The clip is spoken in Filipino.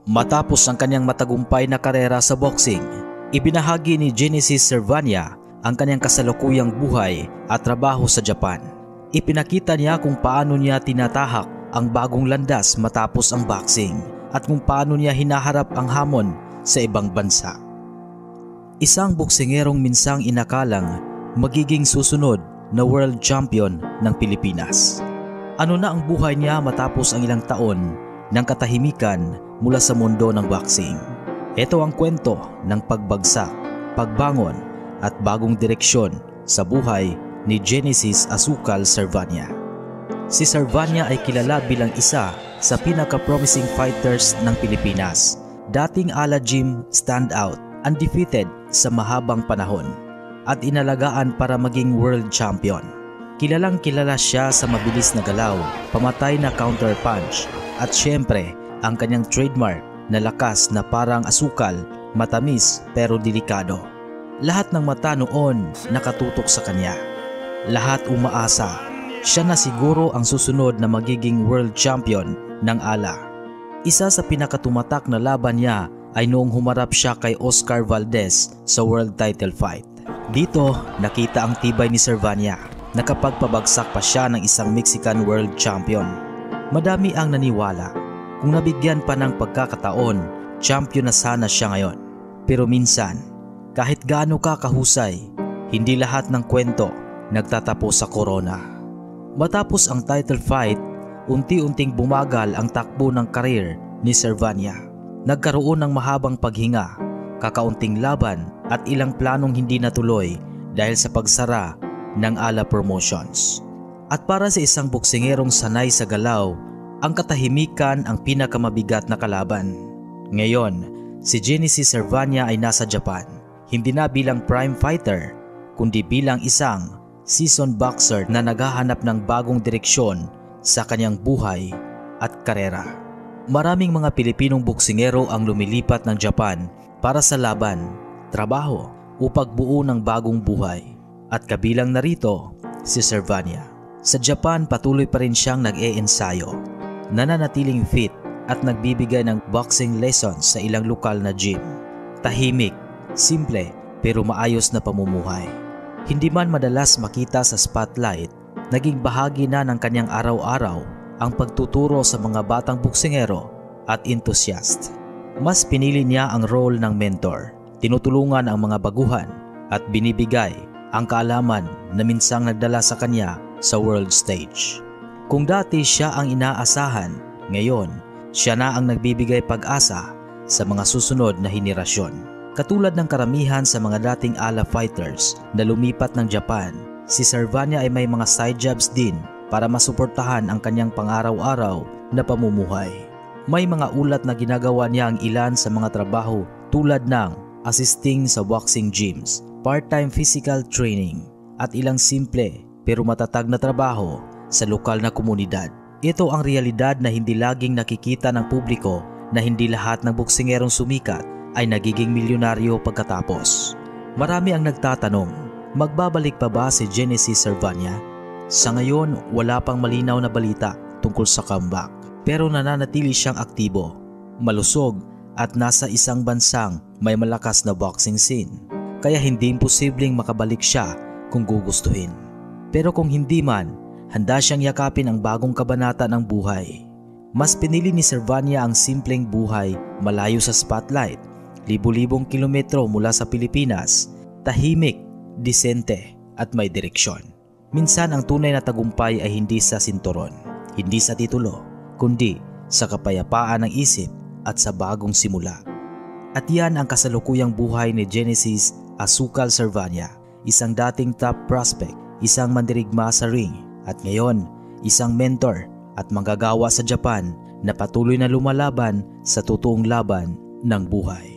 Matapos ang kanyang matagumpay na karera sa boxing, ibinahagi ni Genesis Servania ang kanyang kasalukuyang buhay at trabaho sa Japan. Ipinakita niya kung paano niya tinatahak ang bagong landas matapos ang boxing at kung paano niya hinaharap ang hamon sa ibang bansa. Isang boksingerong minsang inakalang magiging susunod na world champion ng Pilipinas. Ano na ang buhay niya matapos ang ilang taon ng katahimikan mula sa mundo ng boxing? Ito ang kwento ng pagbagsak, pagbangon at bagong direksyon sa buhay ni Genesis Asukal Servania. Si Servania ay kilala bilang isa sa pinaka-promising fighters ng Pilipinas. Dating ala gym standout, undefeated sa mahabang panahon at inalagaan para maging world champion. Kilalang kilala siya sa mabilis na galaw, pamatay na counter punch at syempre ang kanyang trademark na lakas na parang asukal, matamis pero delikado. Lahat ng mata noon nakatutok sa kanya. Lahat umaasa, siya na siguro ang susunod na magiging world champion ng ala. Isa sa pinakatumatak na laban niya ay noong humarap siya kay Oscar Valdez sa world title fight. Dito nakita ang tibay ni Servania na kapag pabagsak pa siya ng isang Mexican world champion. Madami ang naniwala kung nabigyan pa ng pagkakataon, champion na sana siya ngayon. Pero minsan, kahit gaano ka kahusay, hindi lahat ng kwento nagtatapos sa corona. Matapos ang title fight, unti-unting bumagal ang takbo ng karir ni Servania. Nagkaroon ng mahabang paghinga, kakaunting laban at ilang planong hindi natuloy dahil sa pagsara ng ala promotions. At para sa isang boksingerong sanay sa galaw, ang katahimikan ang pinakamabigat na kalaban. Ngayon, si Genesis Servania ay nasa Japan, hindi na bilang prime fighter, kundi bilang isang seasoned boxer na naghahanap ng bagong direksyon sa kanyang buhay at karera. Maraming mga Pilipinong boksingero ang lumilipat ng Japan para sa laban, trabaho o pagbuo ng bagong buhay. At kabilang narito si Servania. Sa Japan patuloy pa rin siyang nag-e-ensayo, nananatiling fit at nagbibigay ng boxing lessons sa ilang lokal na gym. Tahimik, simple pero maayos na pamumuhay. Hindi man madalas makita sa spotlight, naging bahagi na ng kanyang araw-araw ang pagtuturo sa mga batang boksingero at enthusiast. Mas pinili niya ang role ng mentor, tinutulungan ang mga baguhan at binibigay ang kaalaman na minsang nagdala sa kanya sa world stage. Kung dati siya ang inaasahan, ngayon siya na ang nagbibigay pag-asa sa mga susunod na henerasyon. Katulad ng karamihan sa mga dating ala fighters na lumipat ng Japan, si Servania ay may mga side jobs din para masuportahan ang kanyang pang-araw-araw na pamumuhay. May mga ulat na ginagawa niya ang ilan sa mga trabaho tulad ng assisting sa boxing gyms, part-time physical training at ilang simple pero matatag na trabaho sa lokal na komunidad. Ito ang realidad na hindi laging nakikita ng publiko, na hindi lahat ng boksingerong sumikat ay nagiging milyonaryo pagkatapos. Marami ang nagtatanong, magbabalik pa ba si Genesis Servania? Sa ngayon, wala pang malinaw na balita tungkol sa comeback. Pero nananatili siyang aktibo, malusog at nasa isang bansang may malakas na boxing scene. Kaya hindi imposibleng makabalik siya kung gugustuhin. Pero kung hindi man, handa siyang yakapin ang bagong kabanata ng buhay. Mas pinili ni Servania ang simpleng buhay malayo sa spotlight, libu-libong kilometro mula sa Pilipinas, tahimik, disente at may direksyon. Minsan ang tunay na tagumpay ay hindi sa sinturon, hindi sa titulo, kundi sa kapayapaan ng isip at sa bagong simula. At yan ang kasalukuyang buhay ni Genesis Asukal Servania, isang dating top prospect, isang mandirigma sa ring at ngayon isang mentor at manggagawa sa Japan na patuloy na lumalaban sa totoong laban ng buhay.